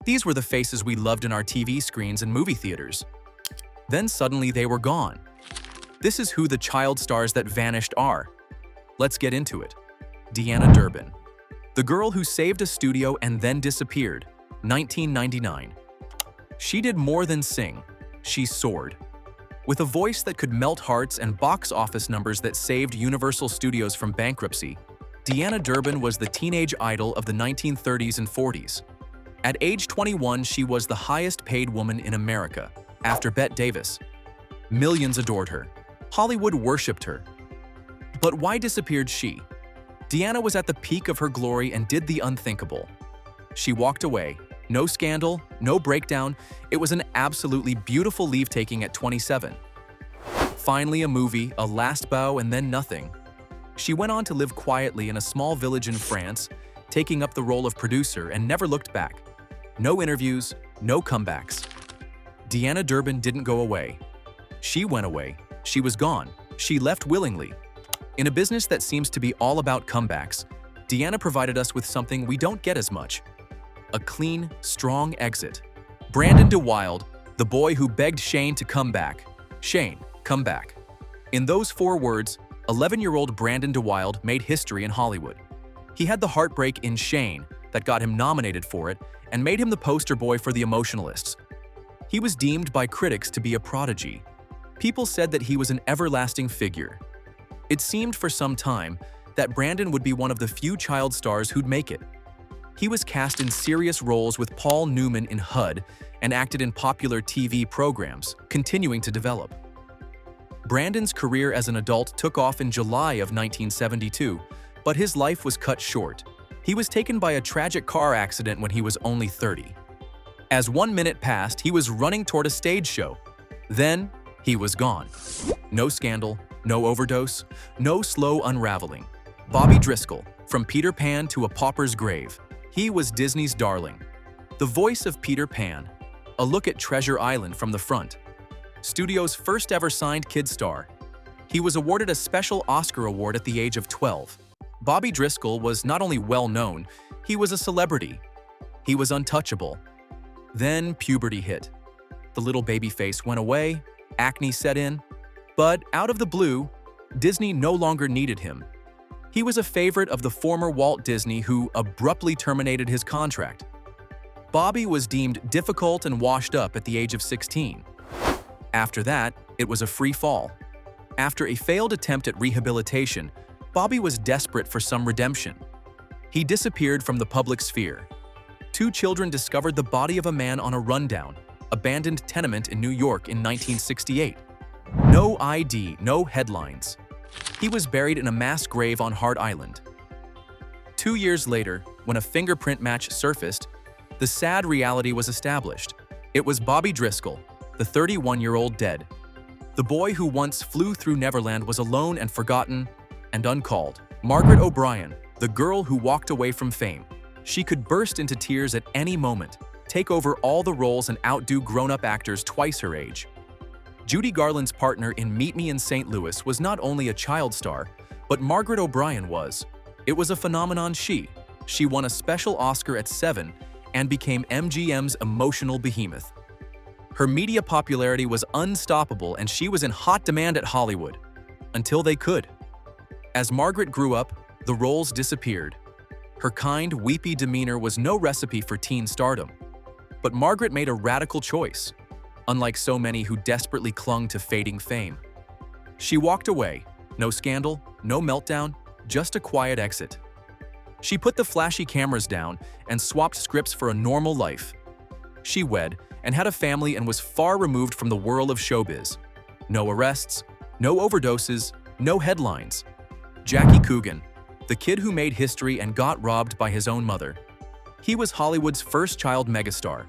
These were the faces we loved in our TV screens and movie theaters. Then suddenly they were gone. This is who the child stars that vanished are. Let's get into it. Deanna Durbin. The girl who saved a studio and then disappeared. 1999. She did more than sing. She soared. With a voice that could melt hearts and box office numbers that saved Universal Studios from bankruptcy, Deanna Durbin was the teenage idol of the 1930s and 40s. At age 21, she was the highest-paid woman in America, after Bette Davis. Millions adored her. Hollywood worshipped her. But why disappeared she? Deanna was at the peak of her glory and did the unthinkable. She walked away. No scandal, no breakdown. It was an absolutely beautiful leave-taking at 27. Finally a movie, a last bow, and then nothing. She went on to live quietly in a small village in France, taking up the role of producer and never looked back. No interviews, no comebacks. Deanna Durbin didn't go away. She went away. She was gone. She left willingly. In a business that seems to be all about comebacks, Deanna provided us with something we don't get as much. A clean, strong exit. Brandon DeWilde, the boy who begged Shane to come back. Shane, come back. In those 4 words, 11-year-old Brandon DeWilde made history in Hollywood. He had the heartbreak in Shane that got him nominated for it and made him the poster boy for the emotionalists. He was deemed by critics to be a prodigy. People said that he was an everlasting figure. It seemed for some time that Brandon would be one of the few child stars who'd make it. He was cast in serious roles with Paul Newman in HUD and acted in popular TV programs, continuing to develop. Brandon's career as an adult took off in July of 1972, but his life was cut short. He was taken by a tragic car accident when he was only 30. As 1 minute passed, he was running toward a stage show. Then, he was gone. No scandal, no overdose, no slow unraveling. Bobby Driscoll, from Peter Pan to A Pauper's Grave. He was Disney's darling. The voice of Peter Pan. A look at Treasure Island from the front. Studio's first ever signed kid star. He was awarded a special Oscar award at the age of 12. Bobby Driscoll was not only well-known, he was a celebrity. He was untouchable. Then puberty hit. The little baby face went away, acne set in, but out of the blue, Disney no longer needed him. He was a favorite of the former Walt Disney who abruptly terminated his contract. Bobby was deemed difficult and washed up at the age of 16. After that, it was a free fall. After a failed attempt at rehabilitation, Bobby was desperate for some redemption. He disappeared from the public sphere. 2 children discovered the body of a man on a rundown, abandoned tenement in New York in 1968. No ID, no headlines. He was buried in a mass grave on Hart Island. 2 years later, when a fingerprint match surfaced, the sad reality was established. It was Bobby Driscoll, the 31-year-old dead. The boy who once flew through Neverland was alone and forgotten and uncalled. Margaret O'Brien, the girl who walked away from fame. She could burst into tears at any moment, take over all the roles and outdo grown-up actors twice her age. Judy Garland's partner in Meet Me in St. Louis was not only a child star, but Margaret O'Brien was. It was a phenomenon she won a special Oscar at 7 and became MGM's emotional behemoth. Her media popularity was unstoppable and she was in hot demand at Hollywood. Until they could. As Margaret grew up, the roles disappeared. Her kind, weepy demeanor was no recipe for teen stardom. But Margaret made a radical choice, unlike so many who desperately clung to fading fame. She walked away. No scandal, no meltdown, just a quiet exit. She put the flashy cameras down and swapped scripts for a normal life. She wed and had a family and was far removed from the whirl of showbiz. No arrests, no overdoses, no headlines. Jackie Coogan, the kid who made history and got robbed by his own mother. He was Hollywood's first child megastar.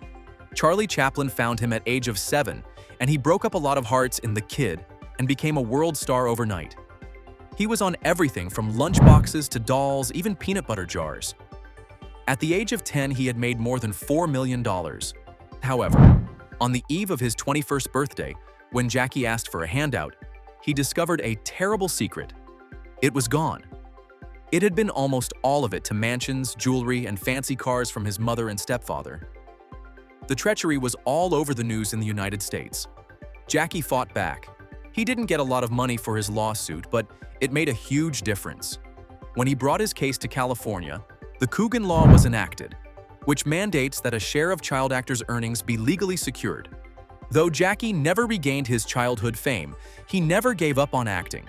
Charlie Chaplin found him at age of 7, and he broke up a lot of hearts in The Kid and became a world star overnight. He was on everything from lunchboxes to dolls, even peanut butter jars. At the age of 10, he had made more than $4 million. However, on the eve of his 21st birthday, when Jackie asked for a handout, he discovered a terrible secret. It was gone. It had been almost all of it to mansions, jewelry, and fancy cars from his mother and stepfather. The treachery was all over the news in the United States. Jackie fought back. He didn't get a lot of money for his lawsuit, but it made a huge difference. When he brought his case to California, the Coogan Law was enacted, which mandates that a share of child actors' earnings be legally secured. Though Jackie never regained his childhood fame, he never gave up on acting.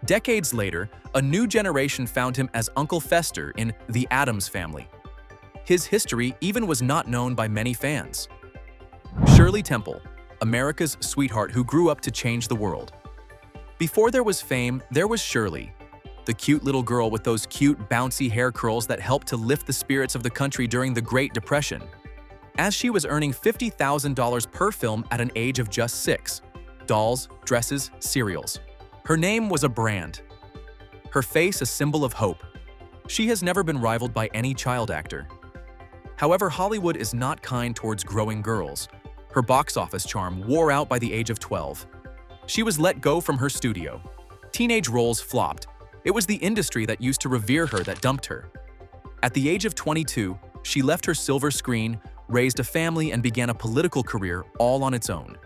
Decades later, a new generation found him as Uncle Fester in The Addams Family. His history even was not known by many fans. Shirley Temple, America's sweetheart who grew up to change the world. Before there was fame, there was Shirley, the cute little girl with those cute, bouncy hair curls that helped to lift the spirits of the country during the Great Depression. As she was earning $50,000 per film at an age of just 6. Dolls, dresses, cereals. Her name was a brand. Her face a symbol of hope. She has never been rivaled by any child actor. However, Hollywood is not kind towards growing girls. Her box office charm wore out by the age of 12. She was let go from her studio. Teenage roles flopped. It was the industry that used to revere her that dumped her. At the age of 22, she left her silver screen, raised a family, and began a political career all on its own.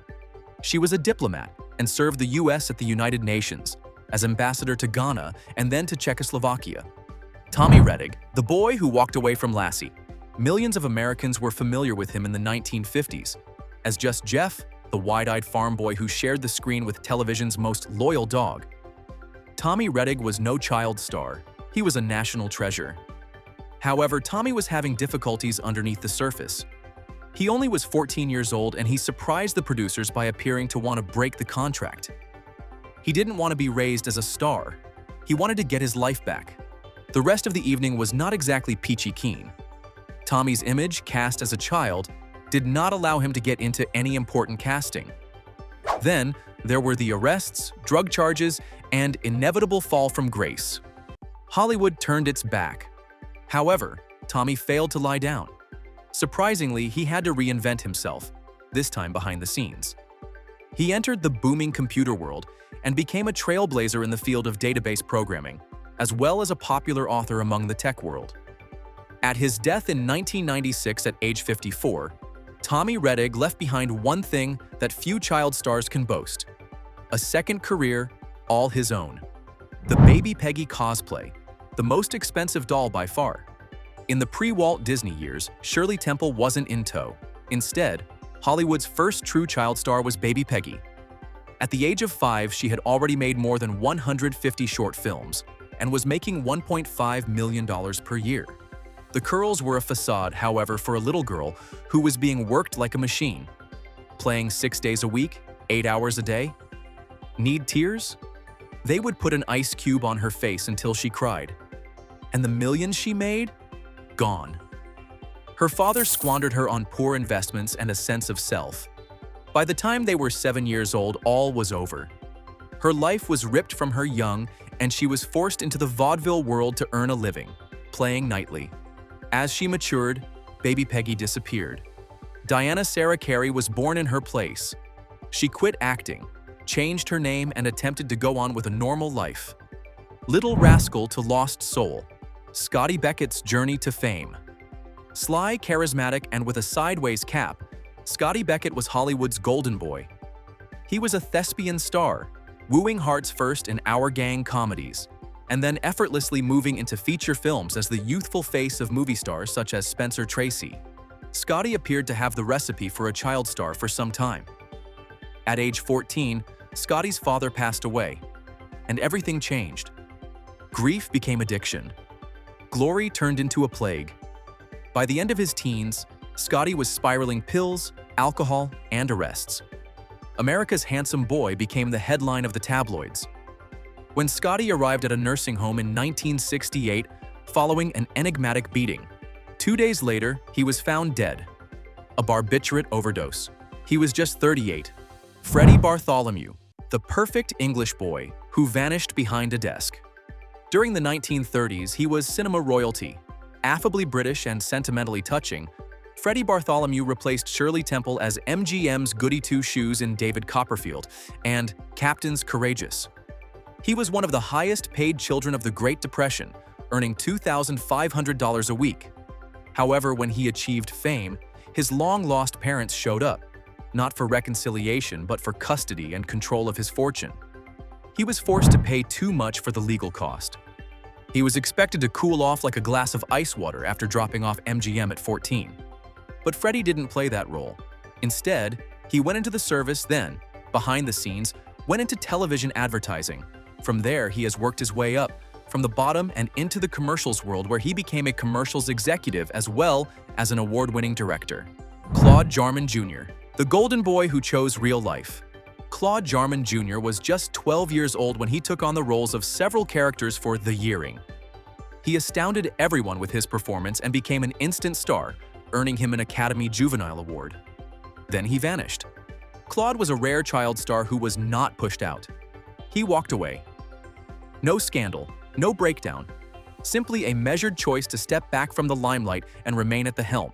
She was a diplomat and served the U.S. at the United Nations, as ambassador to Ghana and then to Czechoslovakia. Tommy Rettig, the boy who walked away from Lassie. Millions of Americans were familiar with him in the 1950s, as just Jeff, the wide-eyed farm boy who shared the screen with television's most loyal dog. Tommy Rettig was no child star. He was a national treasure. However, Tommy was having difficulties underneath the surface. He only was 14 years old and he surprised the producers by appearing to want to break the contract. He didn't want to be raised as a star. He wanted to get his life back. The rest of the evening was not exactly peachy keen. Tommy's image, cast as a child, did not allow him to get into any important casting. Then, there were the arrests, drug charges, and inevitable fall from grace. Hollywood turned its back. However, Tommy failed to lie down. Surprisingly, he had to reinvent himself, this time behind the scenes. He entered the booming computer world and became a trailblazer in the field of database programming, as well as a popular author among the tech world. At his death in 1996 at age 54, Tommy Rettig left behind one thing that few child stars can boast: a second career, all his own. The Baby Peggy cosplay, the most expensive doll by far. In the pre-Walt Disney years, Shirley Temple wasn't in tow. Instead, Hollywood's first true child star was Baby Peggy. At the age of 5, she had already made more than 150 short films and was making $1.5 million per year. The curls were a facade, however, for a little girl who was being worked like a machine. Playing 6 days a week, 8 hours a day? Need tears? They would put an ice cube on her face until she cried. And the millions she made? Gone. Her father squandered her on poor investments and a sense of self. By the time they were 7 years old, all was over. Her life was ripped from her young, and she was forced into the vaudeville world to earn a living, playing nightly. As she matured, Baby Peggy disappeared. Diana Sarah Carey was born in her place. She quit acting, changed her name, and attempted to go on with a normal life. Little Rascal to Lost Soul. Scotty Beckett's journey to fame. Sly, charismatic, and with a sideways cap, Scotty Beckett was Hollywood's golden boy. He was a thespian star, wooing hearts first in Our Gang comedies, and then effortlessly moving into feature films as the youthful face of movie stars such as Spencer Tracy. Scotty appeared to have the recipe for a child star for some time. At age 14, Scotty's father passed away, and everything changed. Grief became addiction. Glory turned into a plague. By the end of his teens, Scotty was spiraling pills, alcohol, and arrests. America's handsome boy became the headline of the tabloids. When Scotty arrived at a nursing home in 1968 following an enigmatic beating, 2 days later, he was found dead. A barbiturate overdose. He was just 38. Freddie Bartholomew, the perfect English boy who vanished behind a desk. During the 1930s, he was cinema royalty. Affably British and sentimentally touching, Freddie Bartholomew replaced Shirley Temple as MGM's Goody Two-Shoes in David Copperfield and Captain's Courageous. He was one of the highest-paid children of the Great Depression, earning $2,500 a week. However, when he achieved fame, his long-lost parents showed up, not for reconciliation but for custody and control of his fortune. He was forced to pay too much for the legal cost. He was expected to cool off like a glass of ice water after dropping off MGM at 14. But Freddie didn't play that role. Instead, he went into the service, then, behind the scenes, went into television advertising. From there, he has worked his way up, from the bottom and into the commercials world, where he became a commercials executive as well as an award-winning director. Claude Jarman Jr., the golden boy who chose real life. Claude Jarman Jr. was just 12 years old when he took on the roles of several characters for The Yearing. He astounded everyone with his performance and became an instant star, earning him an Academy Juvenile Award. Then he vanished. Claude was a rare child star who was not pushed out. He walked away. No scandal, no breakdown, simply a measured choice to step back from the limelight and remain at the helm.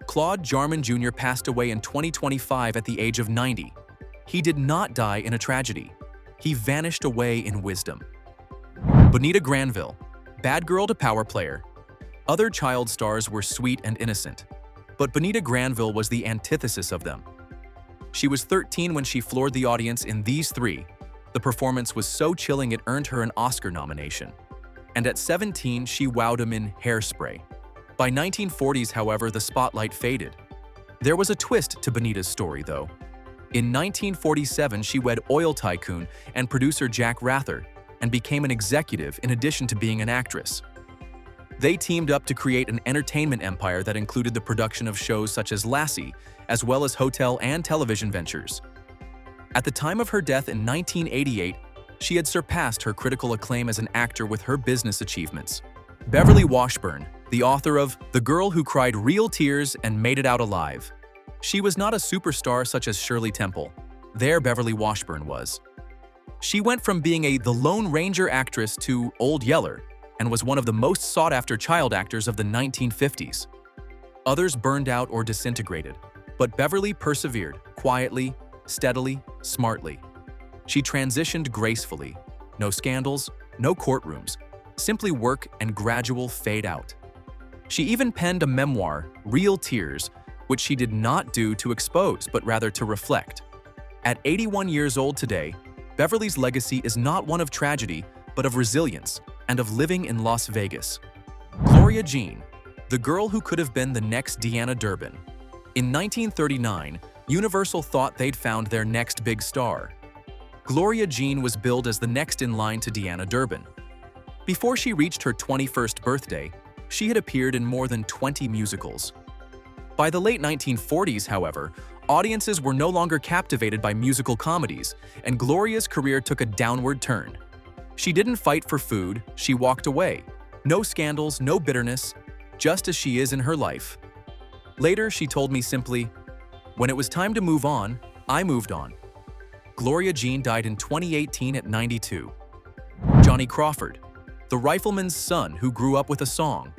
Claude Jarman Jr. passed away in 2025 at the age of 90. He did not die in a tragedy. He vanished away in wisdom. Bonita Granville, bad girl to power player. Other child stars were sweet and innocent, but Bonita Granville was the antithesis of them. She was 13 when she floored the audience in These Three. The performance was so chilling it earned her an Oscar nomination. And at 17, she wowed him in Hairspray. By 1940s, however, the spotlight faded. There was a twist to Bonita's story, though. In 1947, she wed oil tycoon and producer Jack Rather and became an executive in addition to being an actress. They teamed up to create an entertainment empire that included the production of shows such as Lassie, as well as hotel and television ventures. At the time of her death in 1988, she had surpassed her critical acclaim as an actor with her business achievements. Beverly Washburn, the author of The Girl Who Cried Real Tears and Made It Out Alive. She was not a superstar such as Shirley Temple. There Beverly Washburn was. She went from being the Lone Ranger actress to Old Yeller, and was one of the most sought-after child actors of the 1950s. Others burned out or disintegrated, but Beverly persevered, quietly, steadily, smartly. She transitioned gracefully. No scandals, no courtrooms, simply work and gradual fade out. She even penned a memoir, Real Tears, which she did not do to expose, but rather to reflect. At 81 years old today, Beverly's legacy is not one of tragedy, but of resilience and of living in Las Vegas. Gloria Jean, the girl who could have been the next Deanna Durbin. In 1939, Universal thought they'd found their next big star. Gloria Jean was billed as the next in line to Deanna Durbin. Before she reached her 21st birthday, she had appeared in more than 20 musicals. By the late 1940s, however, audiences were no longer captivated by musical comedies, and Gloria's career took a downward turn. She didn't fight for food, she walked away. No scandals, no bitterness, just as she is in her life. Later, she told me simply, "When it was time to move on, I moved on." Gloria Jean died in 2018 at 92. Johnny Crawford, the rifleman's son who grew up with a song.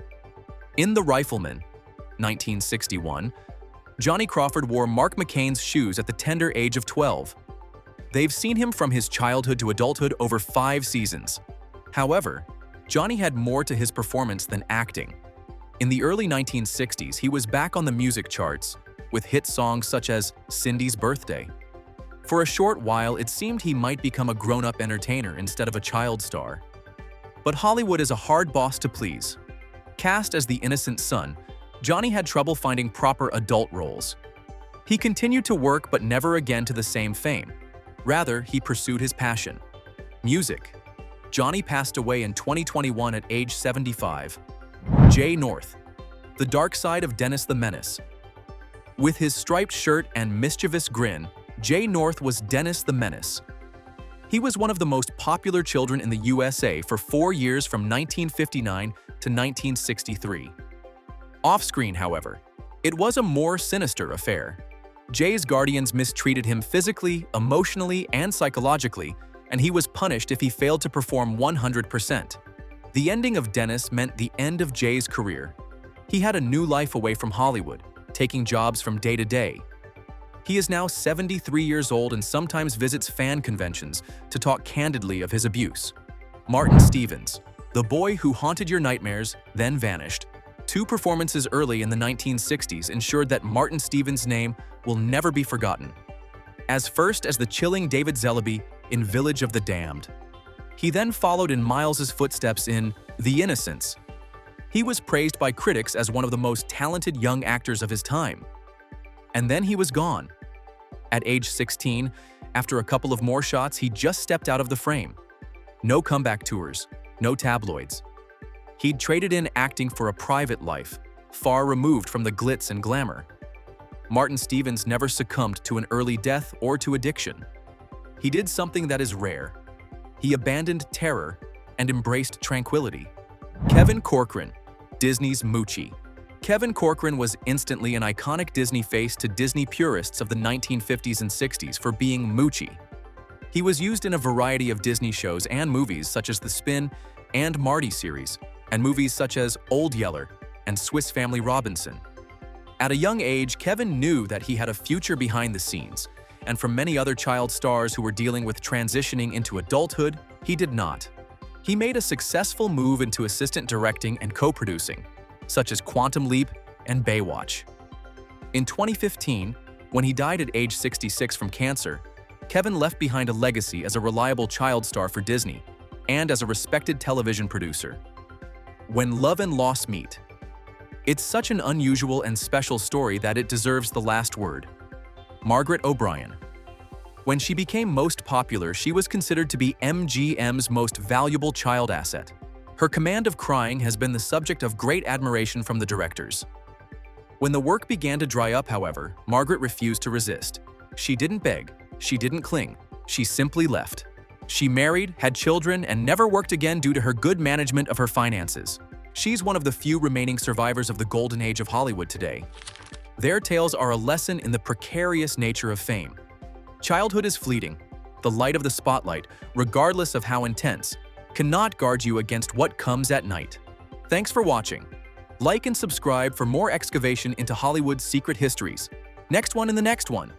In The Rifleman, 1961, Johnny Crawford wore Mark McCain's shoes at the tender age of 12. They've seen him from his childhood to adulthood over 5 seasons. However, Johnny had more to his performance than acting. In the early 1960s, he was back on the music charts with hit songs such as Cindy's Birthday. For a short while, it seemed he might become a grown-up entertainer instead of a child star. But Hollywood is a hard boss to please. Cast as the innocent son, Johnny had trouble finding proper adult roles. He continued to work but never again to the same fame. Rather, he pursued his passion, music. Johnny passed away in 2021 at age 75. Jay North, the dark side of Dennis the Menace. With his striped shirt and mischievous grin, Jay North was Dennis the Menace. He was one of the most popular children in the USA for 4 years from 1959 to 1963. Off-screen, however, it was a more sinister affair. Jay's guardians mistreated him physically, emotionally, and psychologically, and he was punished if he failed to perform 100%. The ending of Dennis meant the end of Jay's career. He had a new life away from Hollywood, taking jobs from day to day. He is now 73 years old and sometimes visits fan conventions to talk candidly of his abuse. Martin Stevens, the boy who haunted your nightmares, then vanished. Two performances early in the 1960s ensured that Martin Stevens' name will never be forgotten. First as the chilling David Zellaby in Village of the Damned. He then followed in Miles's footsteps in The Innocents. He was praised by critics as one of the most talented young actors of his time. And then he was gone. At age 16, after a couple of more shots, he just stepped out of the frame. No comeback tours, no tabloids. He'd traded in acting for a private life, far removed from the glitz and glamour. Martin Stevens never succumbed to an early death or to addiction. He did something that is rare. He abandoned terror and embraced tranquility. Kevin Corcoran, Disney's Moochie. Kevin Corcoran was instantly an iconic Disney face to Disney purists of the 1950s and 60s for being Moochie. He was used in a variety of Disney shows and movies such as the Spin and Marty series, and movies such as Old Yeller and Swiss Family Robinson. At a young age, Kevin knew that he had a future behind the scenes, and from many other child stars who were dealing with transitioning into adulthood, he did not. He made a successful move into assistant directing and co-producing, such as Quantum Leap and Baywatch. In 2015, when he died at age 66 from cancer, Kevin left behind a legacy as a reliable child star for Disney and as a respected television producer. When love and loss meet. It's such an unusual and special story that it deserves the last word. Margaret O'Brien. When she became most popular, she was considered to be MGM's most valuable child asset. Her command of crying has been the subject of great admiration from the directors. When the work began to dry up, however, Margaret refused to resist. She didn't beg, she didn't cling, she simply left. She married, had children, and never worked again due to her good management of her finances. She's one of the few remaining survivors of the golden age of Hollywood today. Their tales are a lesson in the precarious nature of fame. Childhood is fleeting. The light of the spotlight, regardless of how intense, cannot guard you against what comes at night. Thanks for watching. Like and subscribe for more excavation into Hollywood's secret histories. Next one in the next one.